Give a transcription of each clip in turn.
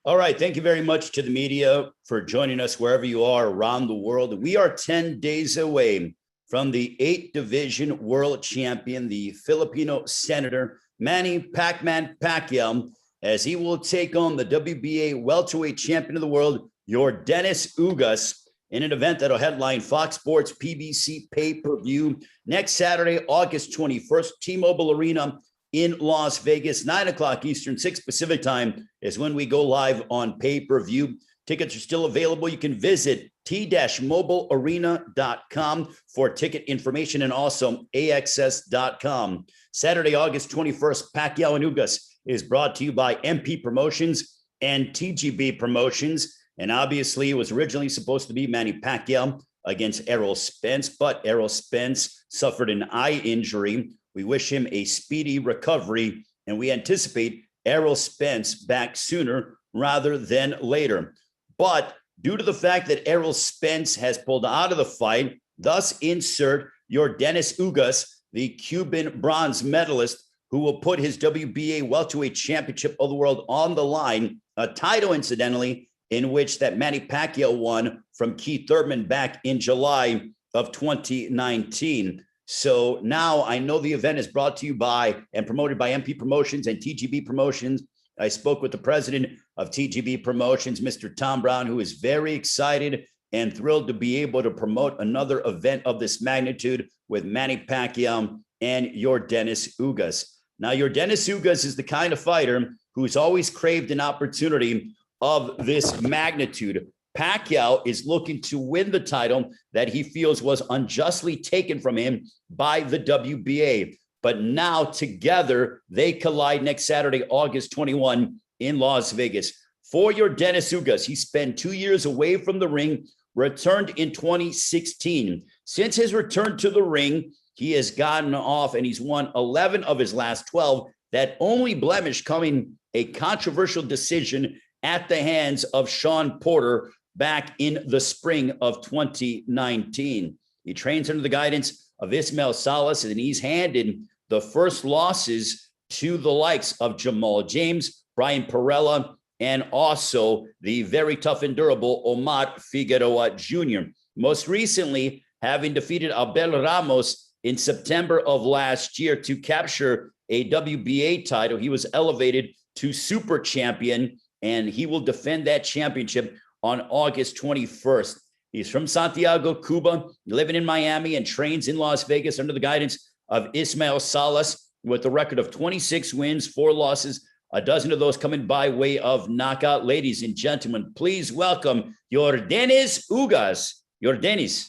All right. Thank you very much to the media for joining us wherever you are around the world. We are 10 days away from the 8th division world champion, the Filipino senator, Manny Pacquiao, as he will take on the WBA welterweight champion of the world, Yordenis Ugás, in an event that'll headline Fox Sports PBC pay-per-view next Saturday, August 21st, T-Mobile Arena in Las Vegas, 9 o'clock Eastern, 6 Pacific time is when we go live on pay-per-view. Tickets are still available. You can visit t-mobilearena.com for ticket information and also axs.com. Saturday, August 21st, Pacquiao and Ugás is brought to you by MP Promotions and TGB Promotions. And obviously, it was originally supposed to be Manny Pacquiao against Errol Spence, but Errol Spence suffered an eye injury. We wish him a speedy recovery, and we anticipate Errol Spence back sooner rather than later. But due to the fact that Errol Spence has pulled out of the fight, thus insert Yordenis Ugás, the Cuban bronze medalist, who will put his WBA welterweight championship of the world on the line, a title, incidentally, in which that Manny Pacquiao won from Keith Thurman back in July of 2019. So now I know the event is brought to you by and promoted by MP Promotions and TGB Promotions. I spoke with the president of TGB Promotions, Mr. Tom Brown, who is very excited and thrilled to be able to promote another event of this magnitude with Manny Pacquiao and Yordenis Ugás. Now, Yordenis Ugás is the kind of fighter who's always craved an opportunity of this magnitude. Pacquiao is looking to win the title that he feels was unjustly taken from him by the WBA. But now together they collide next Saturday, August 21 in Las Vegas. For Yordenis Ugás, he spent 2 years away from the ring, returned in 2016. Since his return to the ring, he has gotten off and he's won 11 of his last 12. That only blemish coming a controversial decision at the hands of Sean Porter back in the spring of 2019. He trains under the guidance of Ismael Salas, and he's handed the first losses to the likes of Jamal James, Brian Perella, and also the very tough and durable Omar Figueroa Jr. Most recently, having defeated Abel Ramos in September of last year to capture a WBA title. He was elevated to super champion, and he will defend that championship on August 21st. He's from Santiago, Cuba, living in Miami, and trains in Las Vegas under the guidance of Ismael Salas with a record of 26 wins, 4 losses, a dozen of those coming by way of knockout. Ladies and gentlemen, please welcome Yordenis Ugás. Yordenis.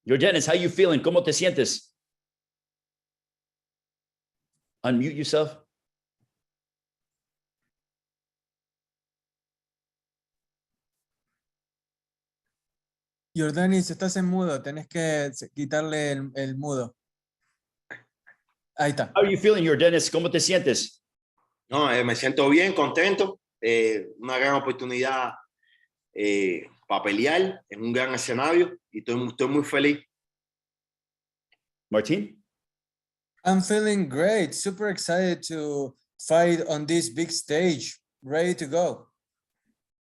Yordenis, how you feeling? ¿Cómo te sientes? Unmute yourself. Yordenis, estás en mudo, tenés que quitarle el mudo. Ahí está. How are you feeling, Yordenis? ¿Cómo te sientes? No, me siento bien, contento. Una gran oportunidad para pelear en un gran escenario y estoy muy feliz. Martin? I'm feeling great, super excited to fight on this big stage, ready to go.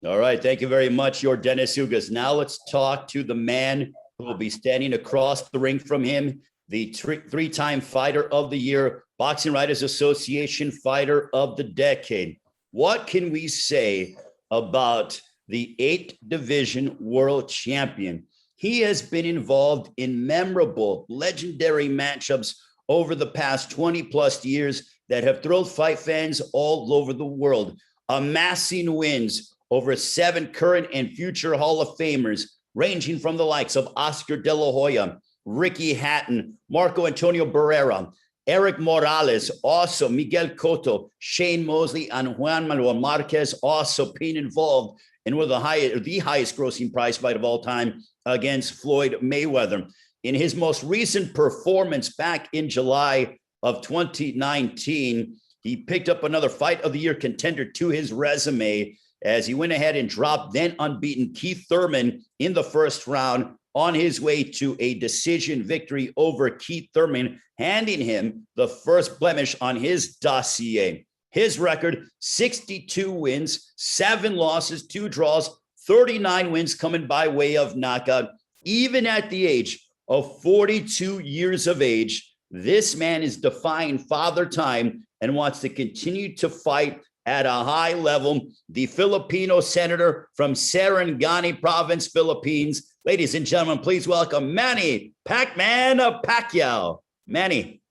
All right, thank you very much, Yordenis Ugás. Now let's talk to the man who will be standing across the ring from him, the three-time fighter of the year, Boxing Writers Association fighter of the decade. What can we say about the 8th division world champion? He has been involved in memorable, legendary matchups over the past 20 plus years that have thrilled fight fans all over the world, amassing wins over 7 current and future Hall of Famers, ranging from the likes of Oscar De La Hoya, Ricky Hatton, Marco Antonio Barrera, Eric Morales, also Miguel Cotto, Shane Mosley, and Juan Manuel Marquez, also being involved in one of the highest grossing prize fight of all time against Floyd Mayweather. In his most recent performance back in July of 2019, he picked up another Fight of the Year contender to his resume as he went ahead and dropped then unbeaten Keith Thurman in the first round on his way to a decision victory over Keith Thurman, handing him the first blemish on his dossier. His record, 62 wins, 7 losses, 2 draws, 39 wins coming by way of knockout. Even at the age of 42 years of age, this man is defying father time and wants to continue to fight at a high level. The Filipino senator from Sarangani Province, Philippines. Ladies and gentlemen, please welcome Manny Pacquiao. Manny.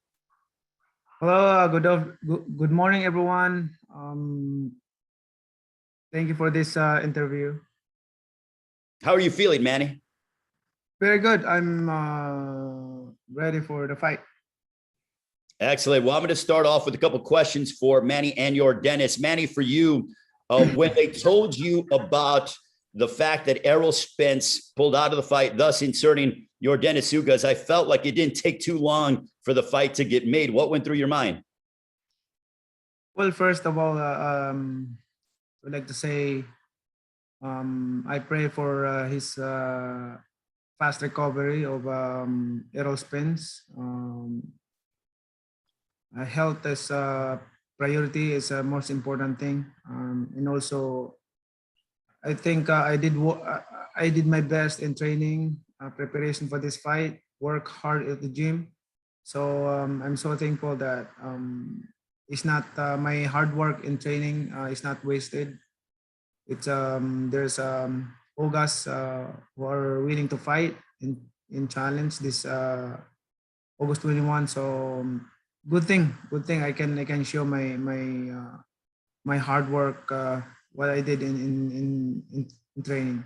Hello, good morning, everyone. Thank you for this interview. How are you feeling, Manny? Very good. I'm ready for the fight. Excellent. Well, I'm going to start off with a couple questions for Manny and Yordenis. Manny, for you, when they told you about the fact that Errol Spence pulled out of the fight, thus inserting Yordenis Ugás, I felt like it didn't take too long for the fight to get made. What went through your mind? Well, first of all, I'd like to say I pray for his fast recovery of Errol Spence. Health is priority, is the most important thing, and also I think I did my best in training, preparation for this fight, work hard at the gym. So I'm so thankful that it's not my hard work in training is not wasted. It's there's Ugás who are willing to fight in challenge this August 21. So good thing I can show my hard work, what I did in training.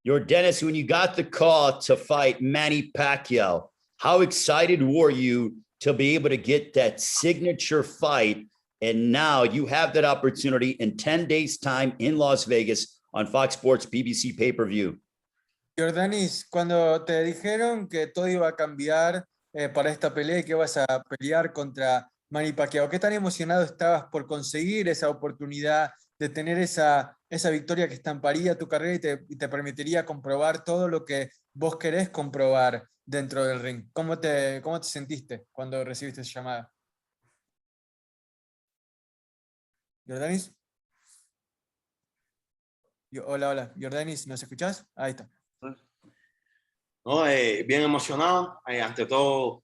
Yordenis, when you got the call to fight Manny Pacquiao, how excited were you to be able to get that signature fight? And now you have that opportunity in 10 days' time in Las Vegas on Fox Sports BBC pay-per-view. Yordenis, cuando te dijeron que todo iba a cambiar para esta pelea y que vas a pelear contra Manny Pacquiao, ¿qué tan emocionado estabas por conseguir esa oportunidad de tener esa victoria que estamparía tu carrera y te permitiría comprobar todo lo que vos querés comprobar dentro del ring? ¿Cómo te sentiste cuando recibiste esa llamada? ¿Yordenis? Hola, Yordenis, ¿nos escuchás? Ahí está. No, bien emocionado. Ante todo,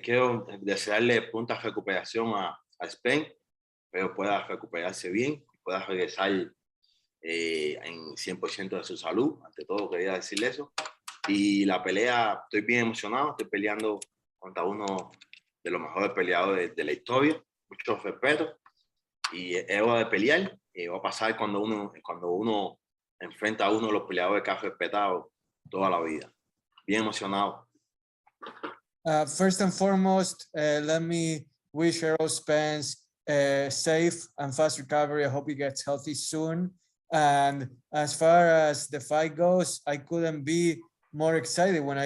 quiero desearle pronta recuperación a Spence, pero pueda recuperarse bien, pueda regresar en 100% de su salud. Ante todo, quería decirle eso. Y la pelea, estoy bien emocionado. Estoy peleando contra uno de los mejores peleadores de la historia. Mucho respeto. Y es hora de pelear. Va a pasar cuando uno enfrenta a uno de los peleadores que ha respetado toda la vida. Bien emocionado. First and foremost, let me wish Errol Spence safe and fast recovery. I hope he gets healthy soon. And as far as the fight goes, I couldn't be more excited when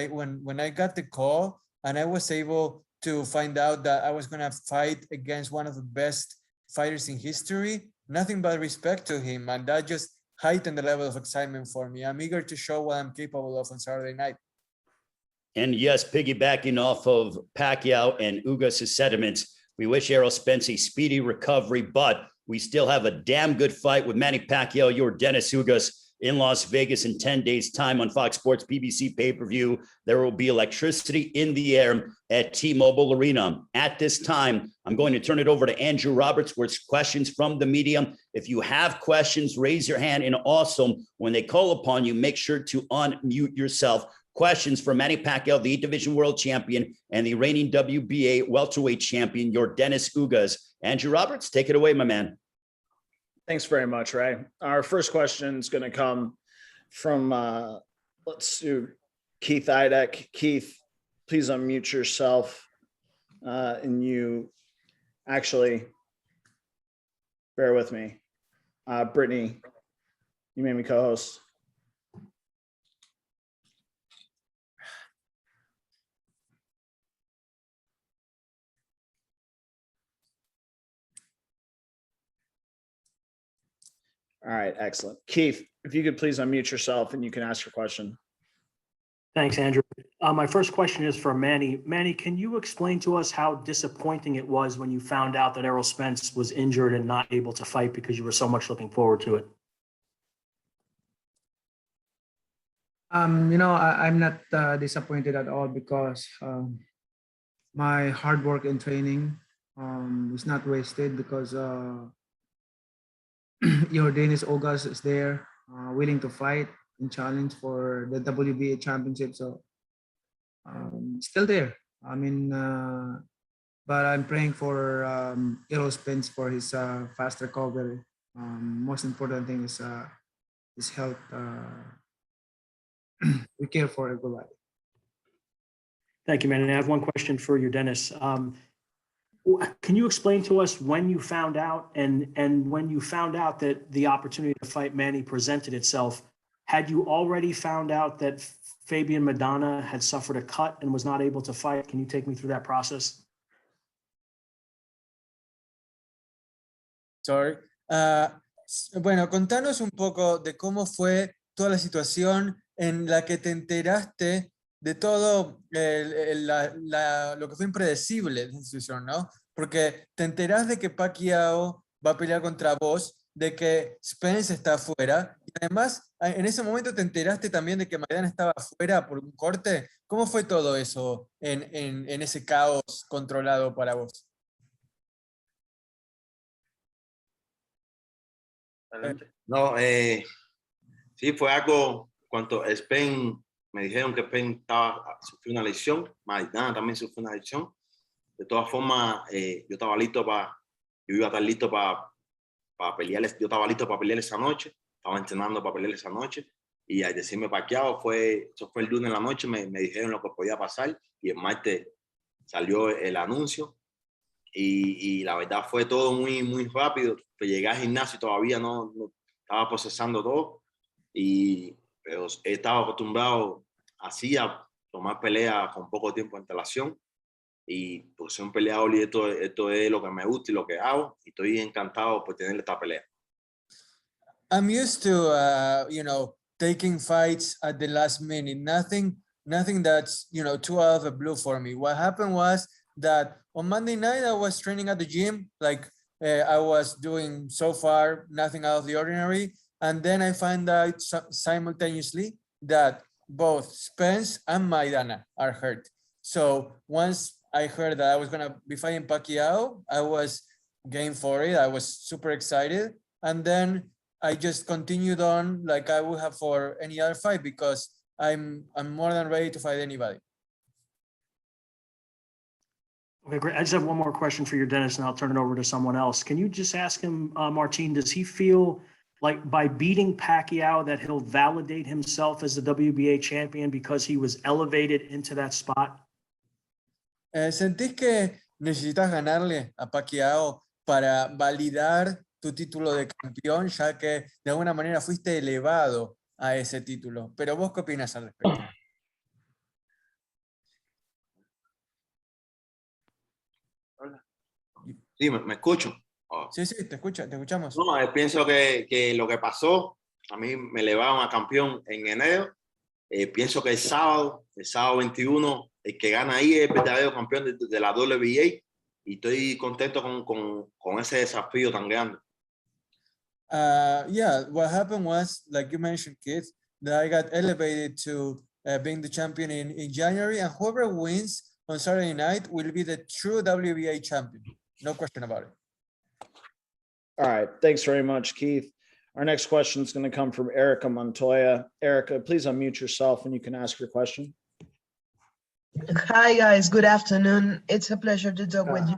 I got the call and I was able to find out that I was going to fight against one of the best fighters in history. Nothing but respect to him, and that just heightened the level of excitement for me. I'm eager to show what I'm capable of on Saturday night. And yes, piggybacking off of Pacquiao and Ugás' sentiments, we wish Errol Spence a speedy recovery, but we still have a damn good fight with Manny Pacquiao, Yordenis Ugás, in Las Vegas in 10 days' time on Fox Sports BBC pay-per-view. There will be electricity in the air at T-Mobile Arena. At this time, I'm going to turn it over to Andrew Roberts with questions from the media. If you have questions, raise your hand. And also, when they call upon you, make sure to unmute yourself. Questions for Manny Pacquiao, the 8-division world champion, and the reigning WBA welterweight champion, Yordenis Ugás. Andrew Roberts, take it away, my man. Thanks very much, Ray. Our first question is going to come from, let's do Keith Idek. Keith, please unmute yourself. And you actually, bear with me. Brittany, you made me co-host. All right, excellent. Keith, if you could please unmute yourself and you can ask your question. Thanks, Andrew. My first question is for Manny. Manny, can you explain to us how disappointing it was when you found out that Errol Spence was injured and not able to fight because you were so much looking forward to it? I'm not disappointed at all because my hard work and training is not wasted because Yordenis Ugás is there, willing to fight and challenge for the WBA championship. So still there. I mean, but I'm praying for Errol Spence for his fast recovery. Most important thing is his health. We care for everybody. Thank you, Manny. I have one question for you, Dennis. Can you explain to us when you found out and when you found out that the opportunity to fight Manny presented itself, had you already found out that Fabian Madonna had suffered a cut and was not able to fight? Can you take me through that process? Sorry. Bueno, contanos un poco de cómo fue toda la situación en la que te enteraste de todo lo que fue impredecible de la institución, ¿no? Porque te enterás de que Pacquiao va a pelear contra vos, de que Spence está afuera, y además en ese momento te enteraste también de que Maidana estaba afuera por un corte. ¿Cómo fue todo eso en ese caos controlado para vos? No, sí, fue algo, cuando Spain, me dijeron que Spain sufrió una lesión, Maidana también sufrió una lesión. De todas formas, yo estaba listo yo iba a estar listo para pelear, yo estaba listo para pelear esa noche, estaba entrenando para pelear esa noche, y al decirme Pacquiao, eso fue el lunes en la noche, me dijeron lo que podía pasar, y el martes salió el anuncio, y la verdad fue todo muy, muy rápido. Llegué al gimnasio y todavía no estaba procesando todo, pero he estado acostumbrado así a tomar pelea con poco tiempo de antelación, y pues soy un peleador y esto es lo que me gusta y lo que hago, y estoy encantado por tener esta pelea. I'm used to, taking fights at the last minute. Nothing that's, too out of the blue for me. What happened was that on Monday night, I was training at the gym, like I was doing so far, nothing out of the ordinary. And then I find out simultaneously that both Spence and Maidana are hurt. So once I heard that I was gonna be fighting Pacquiao, I was game for it. I was super excited. And then I just continued on like I would have for any other fight because I'm more than ready to fight anybody. Okay, great. I just have one more question for you, Dennis, and I'll turn it over to someone else. Can you just ask him, Martin, does he feel like by beating Pacquiao that he'll validate himself as the WBA champion because he was elevated into that spot? ¿Sentís que necesitas ganarle a Pacquiao para validar tu título de campeón, ya que de alguna manera fuiste elevado a ese título? Pero vos, ¿qué opinas al respecto? Sí, me escucho. Sí, te escuchamos. No, pienso que lo que pasó, a mí me elevaron a campeón en enero. Pienso que el sábado 21, el que gana ahí es el verdadero campeón de la WBA, y estoy contento con ese desafío tan grande. Yeah, what happened was, like you mentioned, Keith, that I got elevated to being the champion in January, and whoever wins on Saturday night will be the true WBA champion. No question about it. All right. Thanks very much, Keith. Our next question is going to come from Erica Montoya. Erica, please unmute yourself and you can ask your question. Hi, guys. Good afternoon. It's a pleasure to talk with you.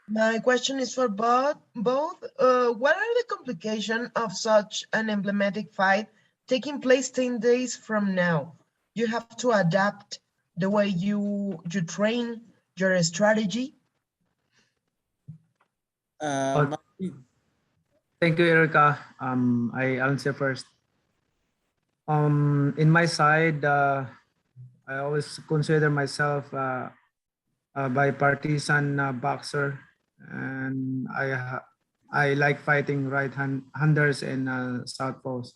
My question is for both. What are the complications of such an emblematic fight taking place 10 days from now? You have to adapt the way you train, your strategy. Thank you, Erica. I answer first. In my side, I always consider myself a bipartisan boxer, and I like fighting right-handers and southpaws.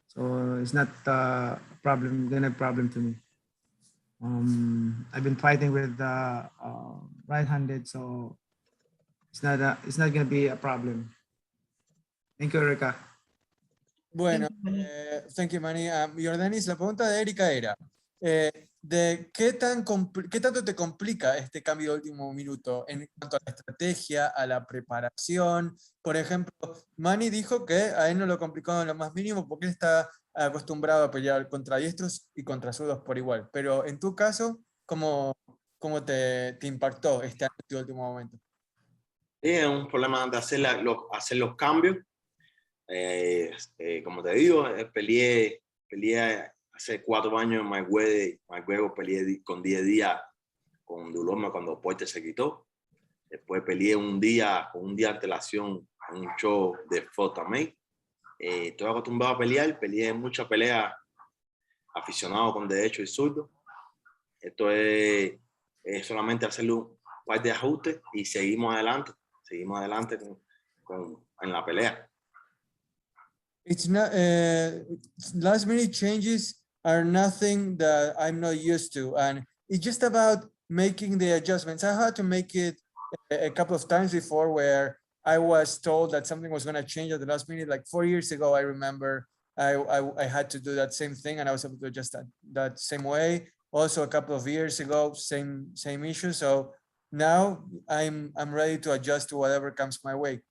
So it's not a problem to me. I've been fighting with right-handed, so it's not gonna be a problem. Thank you, Erica. Bueno, thank you, Manny. Yordenis, la pregunta de Erika era, de qué tanto te complica este cambio de último minuto en cuanto a la estrategia, a la preparación. Por ejemplo, Manny dijo que a él no lo complicó en lo más mínimo porque él está acostumbrado a pelear contra diestros y contra zurdos por igual. Pero en tu caso, ¿cómo te impactó este último momento? Sí, es un problema de hacer los cambios. Como te digo, peleé hace 4 años en Mayweather, peleé con 10 días con Duloma cuando Poite se quitó. Después peleé con un día de antelación en un show de foto también. Estoy acostumbrado a peleé muchas peleas aficionado con derecho y zurdo. Esto es solamente hacerle un par de ajustes y seguimos adelante en la pelea. It's not last minute changes are nothing that I'm not used to, and it's just about making the adjustments. I had to make it a couple of times before where I was told that something was going to change at the last minute. Like 4 years ago, I remember I had to do that same thing, and I was able to adjust that same way. Also, a couple of years ago, same issue. So now I'm ready to adjust to whatever comes my way.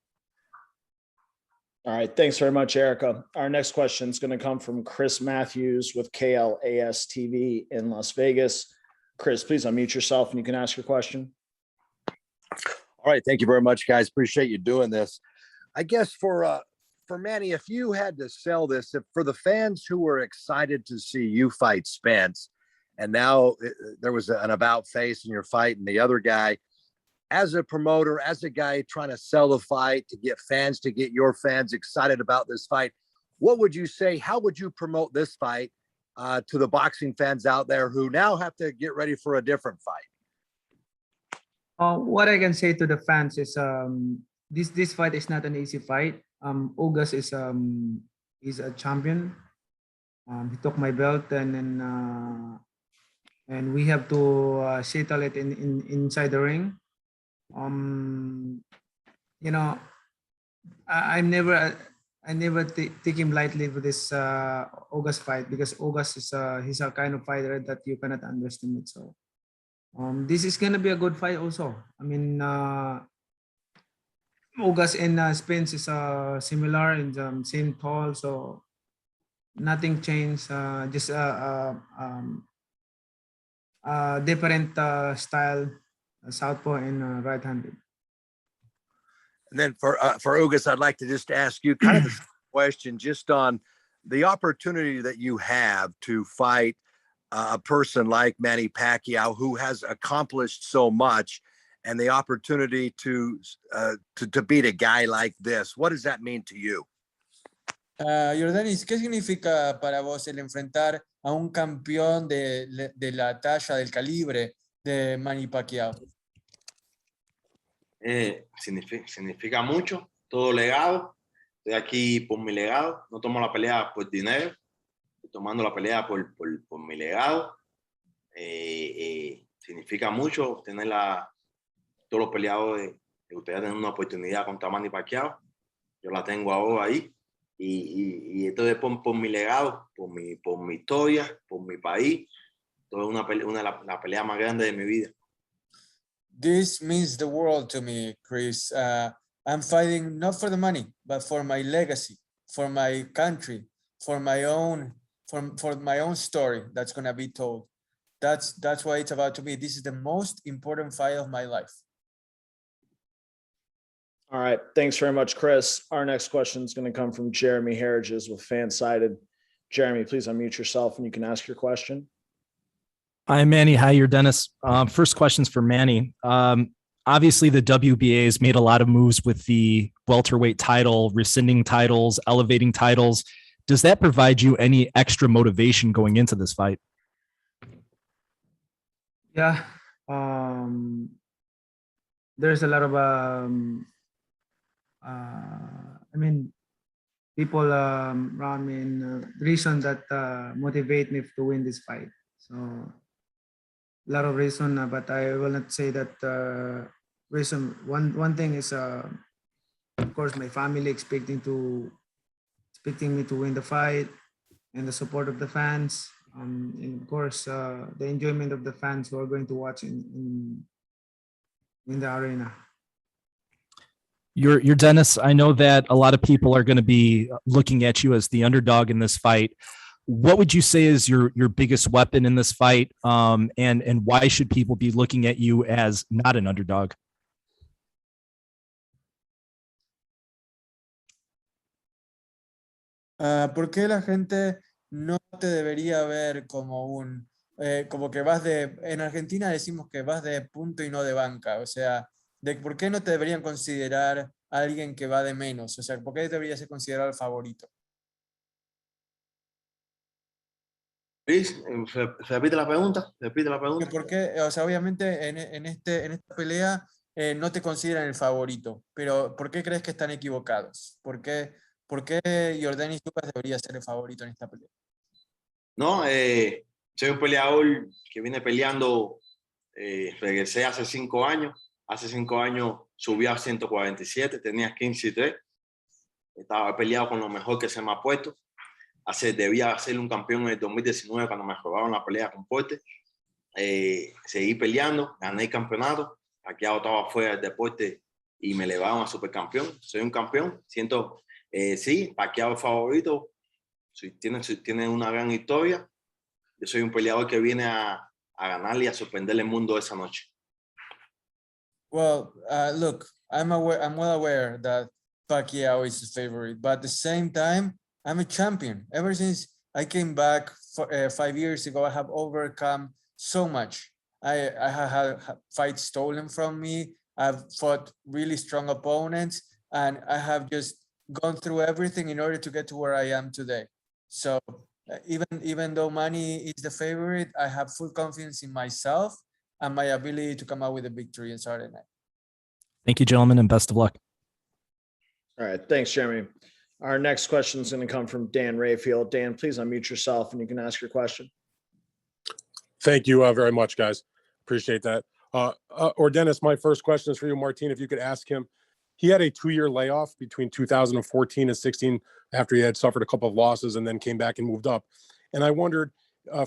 All right. Thanks very much, Erica. Our next question is going to come from Chris Matthews with KLAS TV in Las Vegas. Chris, please unmute yourself and you can ask your question. All right. Thank you very much, guys. Appreciate you doing this. I guess for Manny, if you had to sell this, for the fans who were excited to see you fight Spence, and now there was an about face in your fight and the other guy, as a promoter, as a guy trying to sell the fight, to get your fans excited about this fight, what would you say? How would you promote this fight to the boxing fans out there who now have to get ready for a different fight? What I can say to the fans is this fight is not an easy fight. Ugás is a champion. He took my belt, and we have to settle it inside the ring. You know, I never take him lightly with this Ugás fight, because Ugás is he's a kind of fighter that you cannot underestimate. So this is gonna be a good fight also. I mean, Ugás and Spence is similar in same tall, so nothing changed. Just different style, southpaw and right-handed. And then for Ugás, I'd like to just ask you kind of the question just on the opportunity that you have to fight a person like Manny Pacquiao, who has accomplished so much, and the opportunity to beat a guy like this. What does that mean to you? Yordenis, ¿qué significa para vos el enfrentar a un campeón de la talla, del calibre de Manny Pacquiao? Significa mucho, todo legado. Estoy aquí por mi legado, no tomo la pelea por dinero, estoy tomando la pelea por mi legado. Significa mucho tener todos los peleadores que ustedes tienen una oportunidad contra Manny Pacquiao. Yo la tengo ahora ahí, y esto es por mi legado, por mi historia, por mi país. Esto es una de las peleas más grandes de mi vida. This means the world to me, Chris. I'm fighting not for the money, but for my legacy, for my country, for my own story that's gonna be told. That's what it's about to be. This is the most important fight of my life. All right. Thanks very much, Chris. Our next question is going to come from Jeremy Harridges with Fansided. Jeremy, please unmute yourself and you can ask your question. Hi, Manny. Hi, Yordenis. First question's for Manny. Obviously, the WBA has made a lot of moves with the welterweight title, rescinding titles, elevating titles. Does that provide you any extra motivation going into this fight? Yeah. There's a lot of I mean, people around me, and reason that motivate me to win this fight. So lot of reason, but I will not say that reason. One thing is, of course, my family expecting me to win the fight, and the support of the fans, and of course, the enjoyment of the fans who are going to watch in the arena. Yordenis, I know that a lot of people are going to be looking at you as the underdog in this fight. What would you say is your biggest weapon in this fight? And why should people be looking at you as not an underdog? ¿Por qué la gente no te debería ver como como que en Argentina decimos que vas de punto y no de banca? O sea, ¿por qué no te deberían considerar a alguien que va de menos? O sea, ¿por qué debería ser considerado el favorito? Luis, repite la pregunta, repite la pregunta. ¿Por qué? O sea, obviamente en esta pelea no te consideran el favorito, pero ¿por qué crees que están equivocados? ¿Por qué Yordenis Ugás debería ser el favorito en esta pelea? No, soy un peleador que viene peleando, regresé hace 5 años. Hace 5 años subí a 147, tenía 15-3. He peleado con lo mejor que se me ha puesto. Debía ser un campeón en el 2019 cuando me robaron la pelea con Porte. Seguí peleando, gané el campeonato. Pacquiao estaba fuera del deporte y me elevaron a supercampeón. Soy un campeón. Siento, sí, Pacquiao es favorito. Tiene una gran historia. Yo soy un peleador que viene a ganarle y a sorprenderle el mundo esa noche. Well, look, I'm well aware that Pacquiao is the favorite, but at the same time, I'm a champion. Ever since I came back 5 years ago, I have overcome so much. I have had fights stolen from me. I've fought really strong opponents, and I have just gone through everything in order to get to where I am today. So even though Manny is the favorite, I have full confidence in myself and my ability to come out with a victory on Saturday night. Thank you, gentlemen, and best of luck. All right. Thanks, Jeremy. Our next question is going to come from Dan Rayfield. Dan, please unmute yourself and you can ask your question. Thank you very much, guys. Appreciate that. Yordenis, my first question is for you, Martin. If you could ask him, he had a 2-year layoff between 2014 and 16 after he had suffered a couple of losses and then came back and moved up. And I wondered,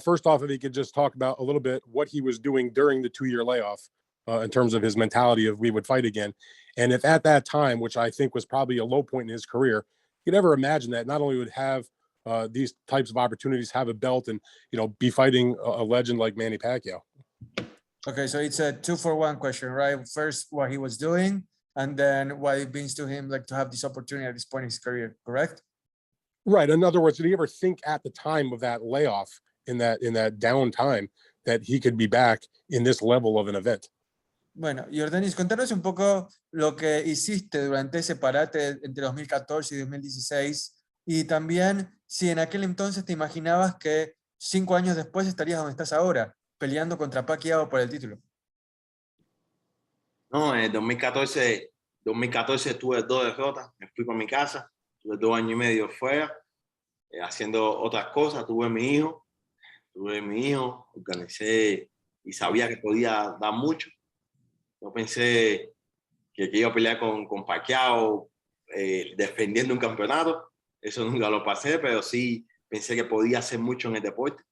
first off, if he could just talk about a little bit what he was doing during the 2-year layoff in terms of his mentality of we would fight again. And if at that time, which I think was probably a low point in his career, you'd ever imagine that not only would have these types of opportunities, have a belt and, be fighting a legend like Manny Pacquiao. Okay, so it's a 2-for-1 question, right? First, what he was doing, and then what it means to him, like to have this opportunity at this point in his career, correct? Right. In other words, did he ever think at the time of that layoff, in that down time, that he could be back in this level of an event? Bueno, Yordenis, contanos un poco lo que hiciste durante ese parate entre 2014 y 2016 y también si en aquel entonces te imaginabas que 5 años después estarías donde estás ahora, peleando contra Pacquiao por el título. No, en 2014 tuve 2 derrotas, me fui para mi casa, tuve 2 años y medio fuera, haciendo otras cosas, tuve mi hijo, organicé y sabía que podía dar mucho. Yo pensé que iba a pelear con Pacquiao defendiendo un campeonato. Eso nunca lo pasé, pero sí pensé que podía hacer mucho en el deporte.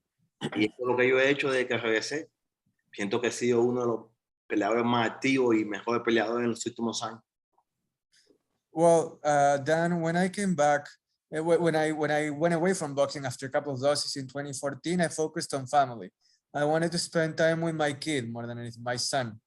Y eso es lo que yo he hecho desde que regresé. Siento que he sido uno de los peleadores más activos y mejores peleadores en los últimos años. Well, Dan, when I came back, when I went away from boxing after a couple of losses in 2014, I focused on family. I wanted to spend time with my kid more than anything, my son.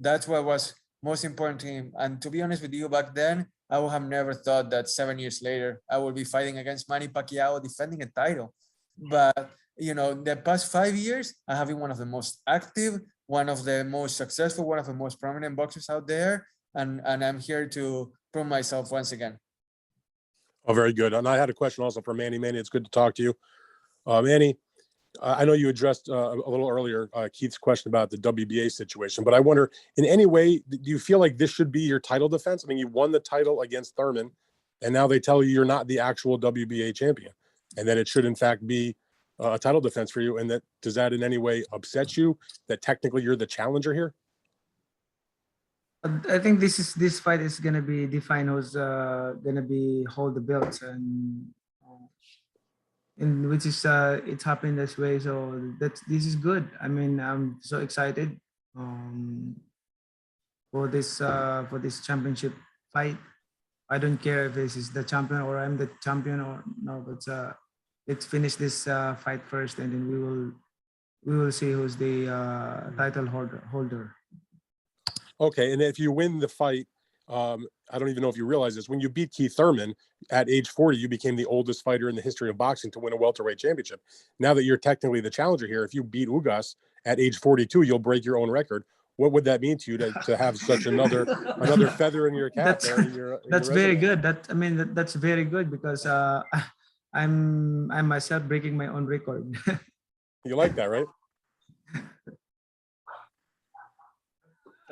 That's what was most important to him. And to be honest with you, back then, I would have never thought that 7 years later, I would be fighting against Manny Pacquiao, defending a title. But, the past 5 years, I have been one of the most active, one of the most successful, one of the most prominent boxers out there. And I'm here to prove myself once again. Oh, very good. And I had a question also for Manny. Manny, it's good to talk to you. Manny, I know you addressed a little earlier Keith's question about the WBA situation, but I wonder, in any way, do you feel like this should be your title defense? I mean, you won the title against Thurman, and now they tell you you're not the actual WBA champion, and that it should, in fact, be a title defense for you, and that does that in any way upset you that technically you're the challenger here? I think this fight is gonna be define who's gonna be hold the belts, and which is it's happened this way. So this is good. I mean, I'm so excited for this championship fight. I don't care if this is the champion or I'm the champion or no, but let's finish this fight first, and then we will see who's the title holder. Okay, and if you win the fight, I don't even know if you realize this, when you beat Keith Thurman at age 40, you became the oldest fighter in the history of boxing to win a welterweight championship. Now that you're technically the challenger here, if you beat Ugás at age 42, you'll break your own record. What would that mean to you to have such another feather in your cap? That's very good. That's very good because I'm myself breaking my own record. You like that, right?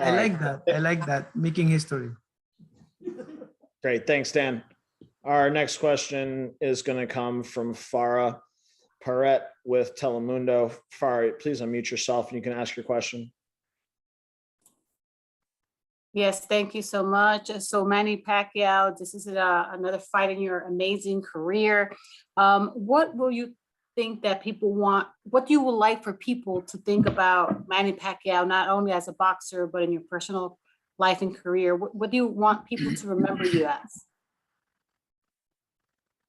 I like that. I like that. Making history. Great. Thanks, Dan. Our next question is going to come from Farah Paret with Telemundo. Farah, please unmute yourself and you can ask your question. Yes, thank you so much. So Manny Pacquiao, this is another fight in your amazing career. What will you think that people want, what you would like for people to think about Manny Pacquiao, not only as a boxer, but in your personal life and career? What do you want people to remember you as?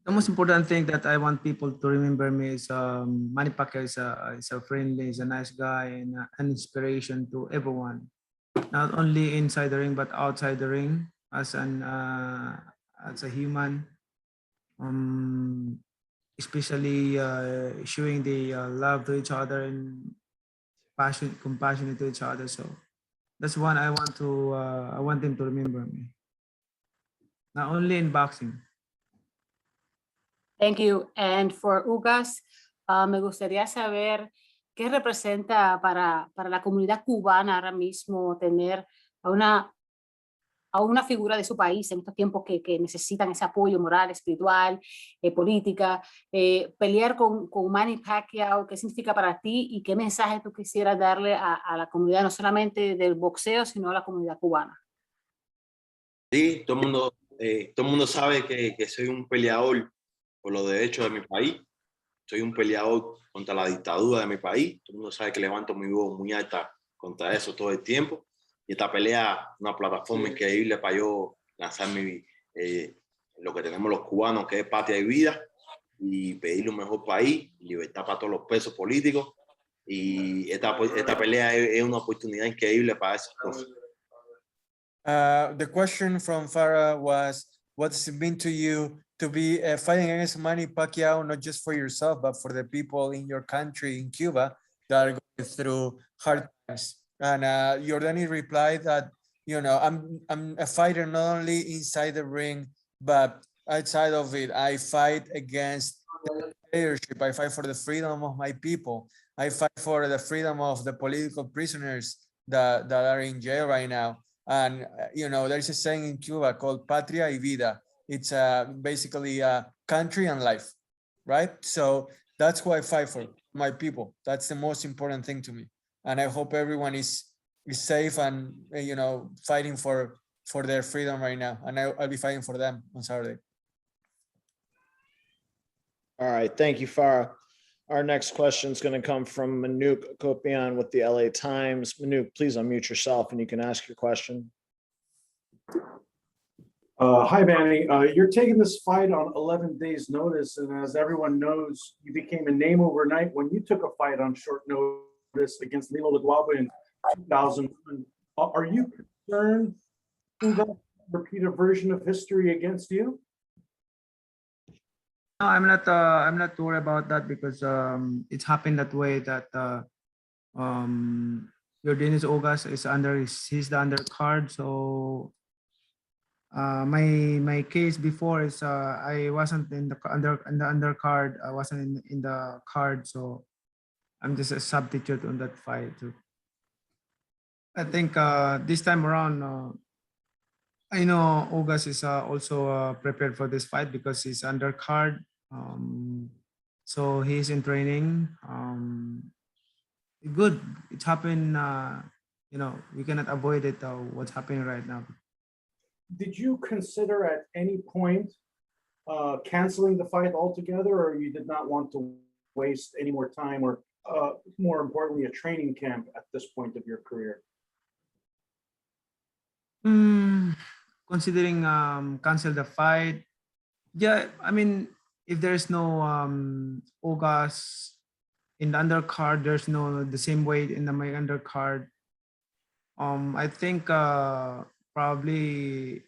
The most important thing that I want people to remember me is Manny Pacquiao is a friendly, he's a nice guy, and an inspiration to everyone, not only inside the ring but outside the ring as a human. Especially showing the love to each other and compassionate to each other. So that's one I want them to remember me. Not only in boxing. Thank you. And for Ugás, me gustaría saber qué representa para la comunidad cubana ahora mismo tener a una figura de su país en estos tiempos que necesitan ese apoyo moral, espiritual, política, pelear con Manny Pacquiao. ¿Qué significa para ti y qué mensaje tú quisieras darle a la comunidad, no solamente del boxeo, sino a la comunidad cubana? Sí, todo el mundo sabe que soy un peleador por los derechos de mi país. Soy un peleador contra la dictadura de mi país. Todo el mundo sabe que levanto mi voz muy alta contra eso todo el tiempo. Y esta pelea, una plataforma increíble para yo lanzar lo que tenemos los cubanos, que es patria y vida, y pedirle un mejor país, libertad para todos los presos políticos. Y esta pelea es una oportunidad increíble para esas cosas. The question from Farah was, what does it mean to you to be fighting against Manny Pacquiao, not just for yourself, but for the people in your country, in Cuba, that are going through hard times? And Yordenis replied that, you know, I'm a fighter not only inside the ring, but outside of it. I fight against the dictatorship. I fight for the freedom of my people. I fight for the freedom of the political prisoners that are in jail right now. And, you know, there's a saying in Cuba called patria y vida. It's basically country and life, right? So that's who I fight for, my people. That's the most important thing to me. And I hope everyone is safe and, you know, fighting for their freedom right now. And I'll be fighting for them on Saturday. All right, thank you, Farah. Our next question is going to come from Manuk Kopian with the LA Times. Manuk, please unmute yourself and you can ask your question. Hi, Manny. You're taking this fight on 11 days notice, and as everyone knows, you became a name overnight when you took a fight on short notice against Lilo Laguaba in 2001. Are you concerned Ugás repeat a version of history against you? No, I'm not worried about that because it's happened that way that Yordenis Ugás is he's the undercard. So my case before is I wasn't in the undercard. I wasn't in the card, so I'm just a substitute on that fight. So I think this time around, I know Ugás is also prepared for this fight because he's undercard. So he's in training. Good. It happened. We cannot avoid it. What's happening right now? Did you consider at any point canceling the fight altogether, or you did not want to waste any more time, or more importantly, a training camp at this point of your career? Considering cancel the fight, yeah. I mean, if there's no Ugás in the undercard, there's no the same weight in my undercard. I think probably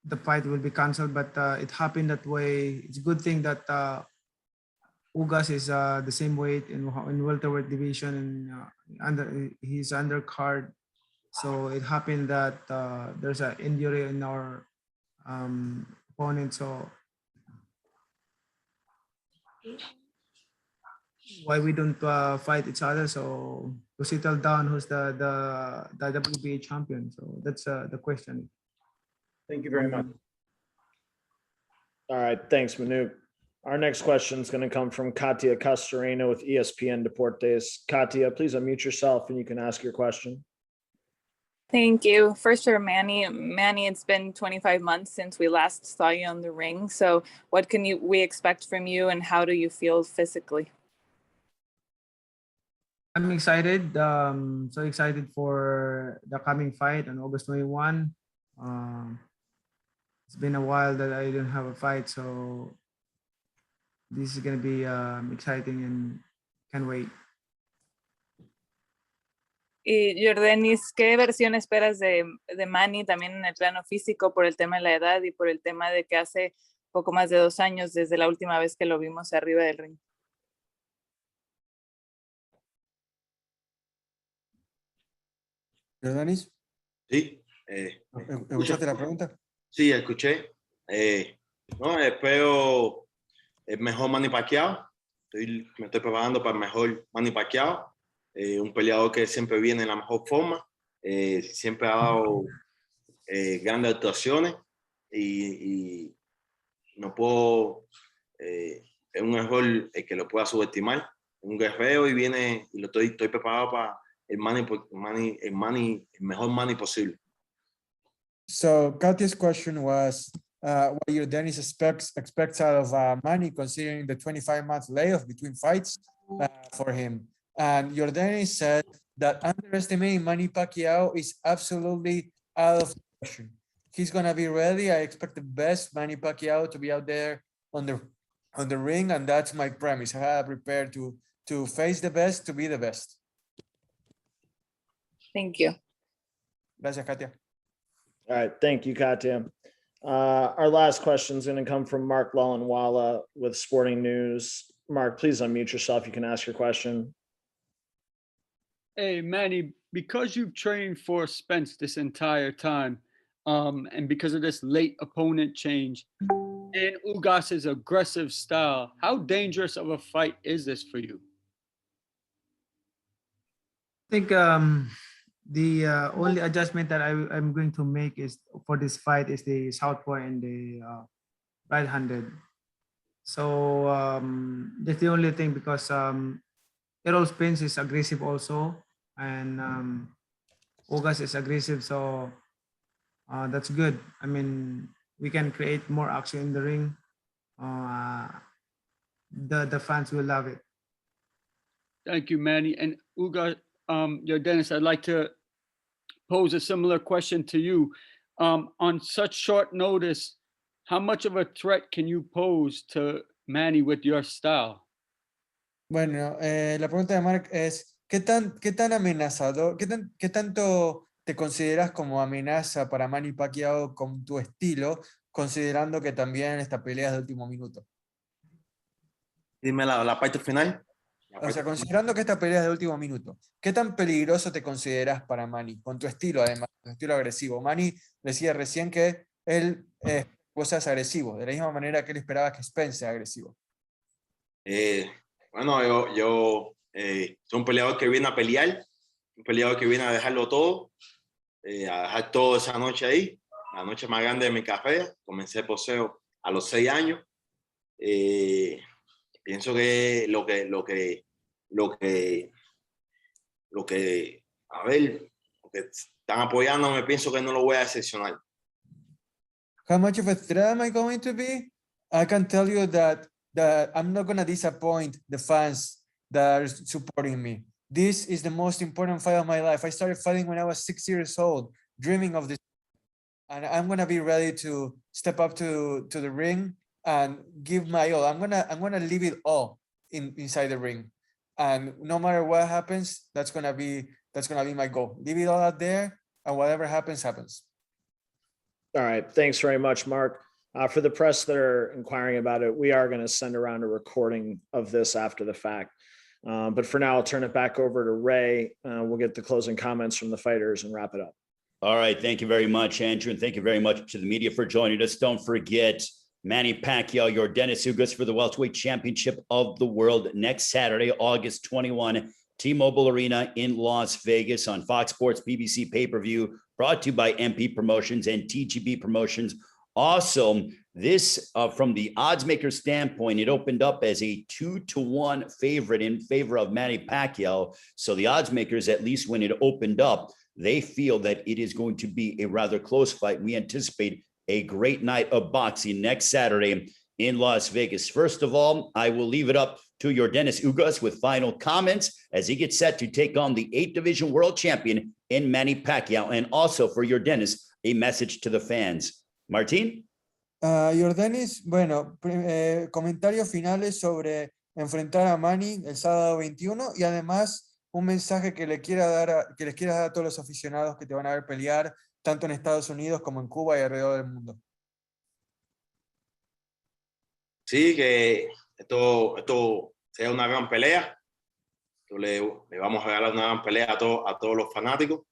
the fight will be canceled, but it happened that way. It's a good thing that Ugás is the same weight in welterweight division, and he's undercard. So it happened that there's an injury in our opponent. So why we don't fight each other? So to settle down, who's the WBA champion? So that's the question. Thank you very much. All right, thanks, Manute. Our next question is going to come from Katia Castorena with ESPN Deportes. Katia, please unmute yourself and you can ask your question. Thank you. First for Manny. Manny, it's been 25 months since we last saw you on the ring. So what can we expect from you, and how do you feel physically? I'm excited. So excited for the coming fight on August 21. It's been a while that I didn't have a fight, so this is going to be exciting and can't wait. Y Yordenis, ¿qué versión esperas de Manny también en el plano físico por el tema de la edad y por el tema de que hace poco más de 2 años desde la última vez que lo vimos arriba del ring? Yordenis, Sí. ¿escuchaste la pregunta? Sí, escuché. No, espero el mejor Manny Pacquiao. Me estoy preparando para el mejor Manny Pacquiao. Un peleador que siempre viene en la mejor forma. Siempre ha dado grandes actuaciones y no puedo... es un error que lo pueda subestimar. Un guerrero y viene y estoy preparado para el mejor Manny posible. So Katia's question was what Yordenis expects out of Manny, considering the 25-month layoff between fights for him. And Yordenis said that underestimating Manny Pacquiao is absolutely out of the question. He's gonna be ready. I expect the best Manny Pacquiao to be out there on the ring, and that's my premise. I have prepared to face the best, to be the best. Thank you. Gracias, Katia. All right, thank you, Katia. Our last question is going to come from Mark Lallenwala with Sporting News. Mark, please unmute yourself. You can ask your question. Hey, Manny, because you've trained for Spence this entire time, and because of this late opponent change and Ugás's aggressive style, how dangerous of a fight is this for you? I think the only adjustment that I'm going to make is for this fight is the southpaw and the right-handed. So that's the only thing, because Errol Spence is aggressive also, and Ugás is aggressive, so that's good. I mean, we can create more action in the ring. The fans will love it. Thank you, Manny. And Ugás, Yordenis, I'd like to pose a similar question to you. On such short notice, how much of a threat can you pose to Manny with your style? Bueno, la pregunta de Mark es, ¿qué tan amenazador, qué tanto te consideras como amenaza para Manny Pacquiao con tu estilo, considerando que también esta pelea es de último minuto? Dime la parte final. O sea, considerando que esta pelea es de último minuto, ¿qué tan peligroso te consideras para Manny? Con tu estilo, además, tu estilo agresivo. Manny decía recién que él vos seas agresivo, de la misma manera que él esperaba que Spence sea agresivo. Bueno, yo soy un peleador que viene a pelear, un peleador que viene a dejarlo todo, a dejar todo esa noche ahí, la noche más grande de mi carrera. Comencé boxeo a los 6 años. Pienso que a ver, lo que están apoyándome, pienso que no lo voy a decepcionar. How much of a threat am I going to be? I can tell you that I'm not going to disappoint the fans that are supporting me. This is the most important fight of my life. I started fighting when I was 6 years old, dreaming of this. And I'm going to be ready to step up to the ring and give my all. I'm going to leave it all inside the ring. And no matter what happens, that's going to be my goal. Leave it all out there, and whatever happens, happens. All right. Thanks very much, Mark. For the press that are inquiring about it, we are going to send around a recording of this after the fact. But for now, I'll turn it back over to Ray. We'll get the closing comments from the fighters and wrap it up. All right. Thank you very much, Andrew. And thank you very much to the media for joining us. Don't forget Manny Pacquiao, Yordenis Ugás for the welterweight championship of the world next Saturday, August 21, T-Mobile Arena in Las Vegas on Fox Sports BBC pay-per-view, brought to you by MP Promotions and TGB Promotions. Also, this from the odds maker standpoint, it opened up as a 2-1 favorite in favor of Manny Pacquiao. So the odds makers, at least when it opened up, they feel that it is going to be a rather close fight. We anticipate a great night of boxing next Saturday in Las Vegas. First of all, I will leave it up to Yordenis Ugás with final comments as he gets set to take on the 8th division world champion in Manny Pacquiao. And also for Yordenis, a message to the fans. Martín. Yordenis, bueno, comentarios finales sobre enfrentar a Manny el sábado 21 y además un mensaje que les quiera dar a todos los aficionados que te van a ver pelear tanto en Estados Unidos como en Cuba y alrededor del mundo. Sí, que esto sea una gran pelea. Le vamos a regalar una gran pelea a todos los fanáticos.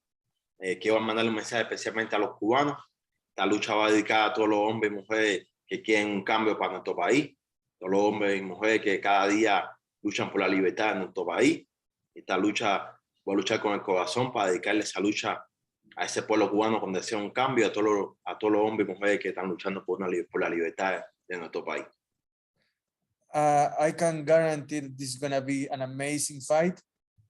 Quiero mandarle un mensaje especialmente a los cubanos. Esta lucha va dedicada a todos los hombres y mujeres que quieren un cambio para nuestro país. Todos los hombres y mujeres que cada día luchan por la libertad en nuestro país. Esta lucha, voy a luchar con el corazón para dedicarle esa lucha a ese pueblo cubano cuando desea un cambio, a todos los hombres y mujeres que están luchando por la libertad de nuestro país. I can guarantee that this is going to be an amazing fight.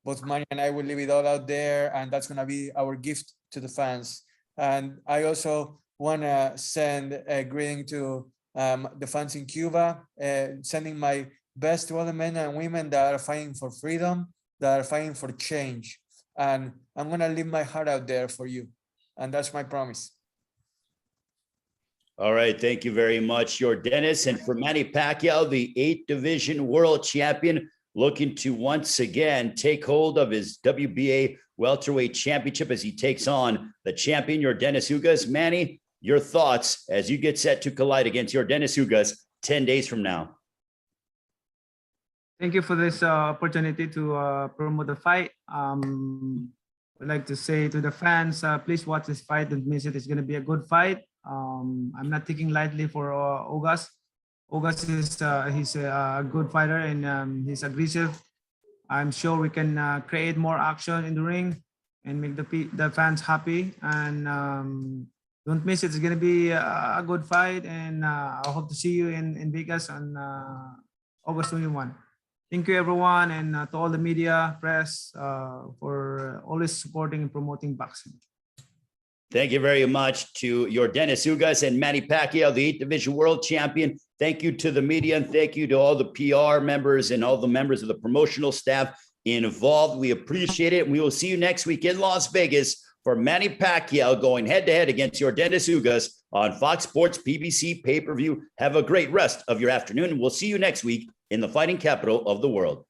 Both Manny and I will leave it all out there, and that's going to be our gift to the fans. And I also want to send a greeting to the fans in Cuba, sending my best to all the men and women that are fighting for freedom, that are fighting for change. And I'm going to leave my heart out there for you. And that's my promise. All right. Thank you very much, Yordenis. And for Manny Pacquiao, the 8th division world champion, looking to once again take hold of his WBA welterweight championship as he takes on the champion, Yordenis Ugás. Manny, your thoughts as you get set to collide against Yordenis Ugás 10 days from now. Thank you for this opportunity to promote the fight. I'd like to say to the fans, please watch this fight. Don't miss it. It's going to be a good fight. I'm not taking lightly for Ugás. Ugás is he's a good fighter and he's aggressive. I'm sure we can create more action in the ring and make the fans happy. And don't miss it. It's going to be a good fight. And I hope to see you in Vegas on August 21. Thank you, everyone, and to all the media, press, for always supporting and promoting boxing. Thank you very much to Yordenis Ugás and Manny Pacquiao, the 8th division world champion. Thank you to the media, and thank you to all the PR members and all the members of the promotional staff involved. We appreciate it. We will see you next week in Las Vegas for Manny Pacquiao going head-to-head against Yordenis Ugás on Fox Sports PBC pay-per-view. Have a great rest of your afternoon. We'll see you next week in the fighting capital of the world.